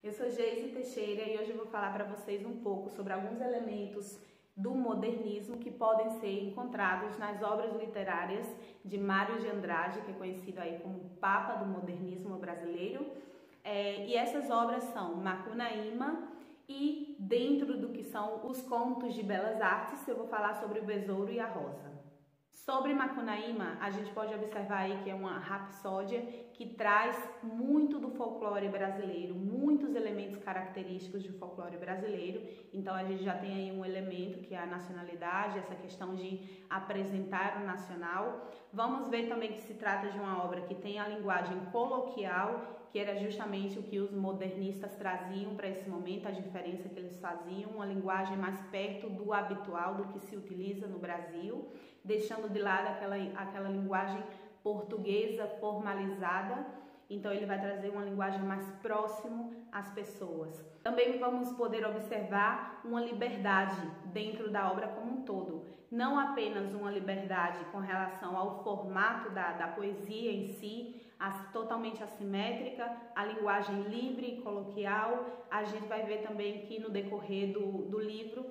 Eu sou Geise Teixeira e hoje eu vou falar para vocês um pouco sobre alguns elementos do modernismo que podem ser encontrados nas obras literárias de Mário de Andrade, que é conhecido aí como o Papa do modernismo brasileiro. E essas obras são Macunaíma e dentro do que são os contos de belas artes, eu vou falar sobre o Besouro e a Rosa. Sobre Macunaíma, a gente pode observar aí que é uma rapsódia que traz muito do folclore brasileiro, muitos elementos característicos do folclore brasileiro. Então a gente já tem aí um elemento que é a nacionalidade, essa questão de apresentar o nacional. Vamos ver também que se trata de uma obra que tem a linguagem coloquial, que era justamente o que os modernistas traziam para esse momento, a diferença que eles faziam, uma linguagem mais perto do habitual, do que se utiliza no Brasil, deixando de lado aquela linguagem portuguesa formalizada. Então ele vai trazer uma linguagem mais próximo às pessoas. Também vamos poder observar uma liberdade dentro da obra como um todo. Não apenas uma liberdade com relação ao formato da poesia em si, totalmente assimétrica, a linguagem livre e coloquial. A gente vai ver também que no decorrer do livro,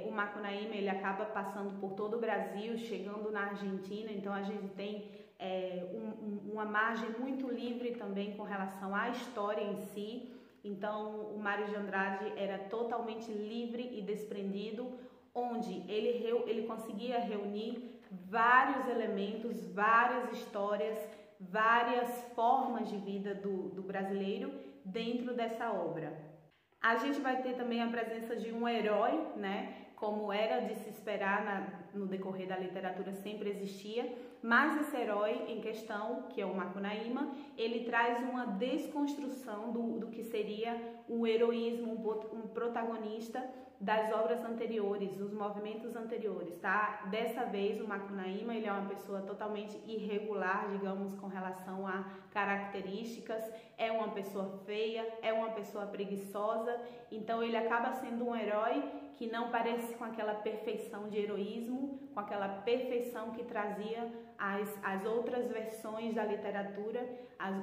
o Macunaíma ele acaba passando por todo o Brasil, chegando na Argentina. Então a gente tem uma margem muito livre também com relação à história em si. Então o Mário de Andrade era totalmente livre e desprendido, onde ele conseguia reunir vários elementos, várias histórias, várias formas de vida do brasileiro dentro dessa obra. A gente vai ter também a presença de um herói, né? Como era de se esperar no decorrer da literatura, sempre existia, mas esse herói em questão, que é o Macunaíma, ele traz uma desconstrução do que seria um heroísmo, um protagonista das obras anteriores, dos movimentos anteriores, tá? Dessa vez o Macunaíma, ele é uma pessoa totalmente irregular, digamos, com relação a características, é uma pessoa feia, é uma pessoa preguiçosa, então ele acaba sendo um herói que não parece com aquela perfeição de heroísmo, com aquela perfeição que trazia as outras versões da literatura,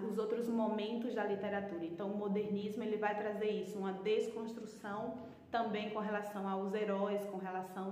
os outros momentos da literatura. Então o modernismo ele vai trazer isso, uma desconstrução também com relação aos heróis, com relação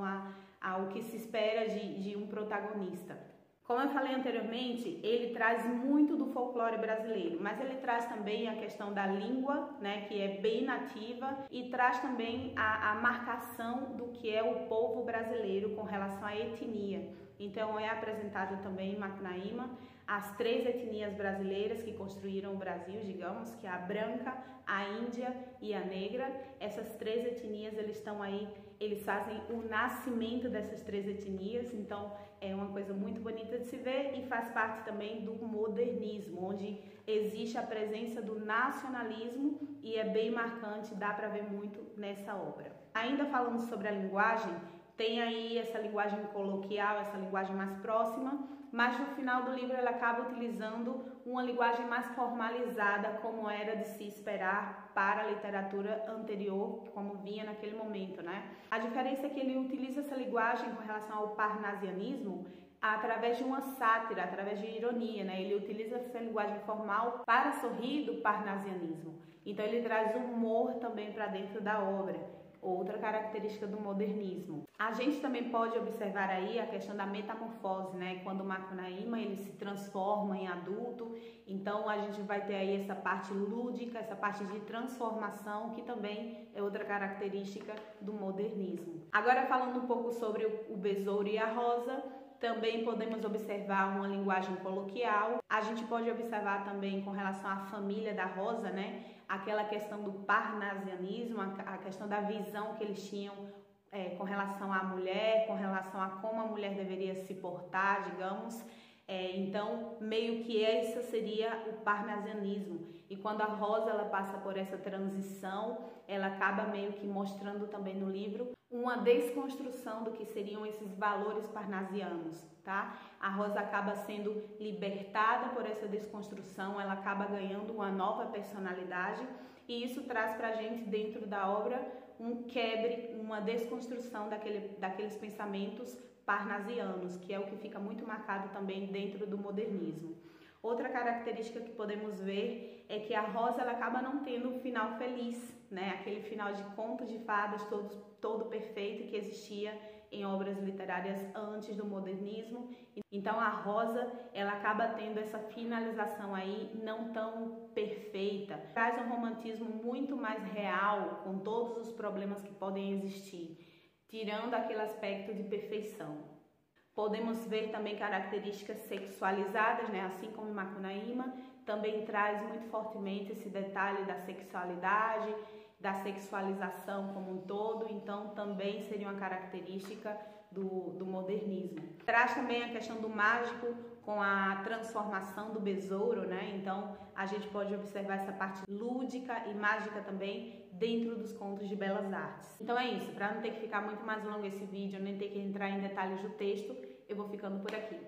ao que se espera de um protagonista. Como eu falei anteriormente, ele traz muito do folclore brasileiro, mas ele traz também a questão da língua, né, que é bem nativa, e traz também a marcação do que é o povo brasileiro com relação à etnia. Então é apresentado também em Macunaíma as três etnias brasileiras que construíram o Brasil, digamos, que é a branca, a índia e a negra. Essas três etnias, eles fazem o nascimento dessas três etnias, então é uma coisa muito bonita de se ver e faz parte também do modernismo, onde existe a presença do nacionalismo e é bem marcante, dá para ver muito nessa obra. Ainda falando sobre a linguagem, tem aí essa linguagem coloquial, essa linguagem mais próxima, mas no final do livro ela acaba utilizando uma linguagem mais formalizada, como era de se esperar para a literatura anterior, como vinha naquele momento, né? A diferença é que ele utiliza essa linguagem com relação ao parnasianismo através de uma sátira, através de ironia, né? Ele utiliza essa linguagem formal para sorrir do parnasianismo. Então ele traz humor também para dentro da obra. Outra característica do modernismo. A gente também pode observar aí a questão da metamorfose, né? Quando o Macunaíma ele se transforma em adulto, então a gente vai ter aí essa parte lúdica, essa parte de transformação, que também é outra característica do modernismo. Agora falando um pouco sobre o Besouro e a Rosa, também podemos observar uma linguagem coloquial. A gente pode observar também com relação à família da Rosa, né? Aquela questão do parnasianismo, a questão da visão que eles tinham com relação à mulher, com relação a como a mulher deveria se portar, digamos. Então, meio que esse seria o parnasianismo. E quando a Rosa ela passa por essa transição, ela acaba meio que mostrando também no livro uma desconstrução do que seriam esses valores parnasianos, tá? A Rosa acaba sendo libertada por essa desconstrução, ela acaba ganhando uma nova personalidade e isso traz pra gente dentro da obra um quebre, uma desconstrução daqueles pensamentos parnasianos, que é o que fica muito marcado também dentro do modernismo. Outra característica que podemos ver é que a Rosa ela acaba não tendo um final feliz, né? Aquele final de contos de fadas todo perfeito que existia em obras literárias antes do modernismo. Então a Rosa ela acaba tendo essa finalização aí não tão perfeita. Traz um romantismo muito mais real, com todos os problemas que podem existir, tirando aquele aspecto de perfeição. Podemos ver também características sexualizadas, né? Assim como em Macunaíma, também traz muito fortemente esse detalhe da sexualidade, da sexualização como um todo, então também seria uma característica do modernismo. Traz também a questão do mágico com a transformação do besouro, né? Então a gente pode observar essa parte lúdica e mágica também dentro dos contos de belas artes. Então é isso, para não ter que ficar muito mais longo esse vídeo, nem ter que entrar em detalhes do texto, eu vou ficando por aqui.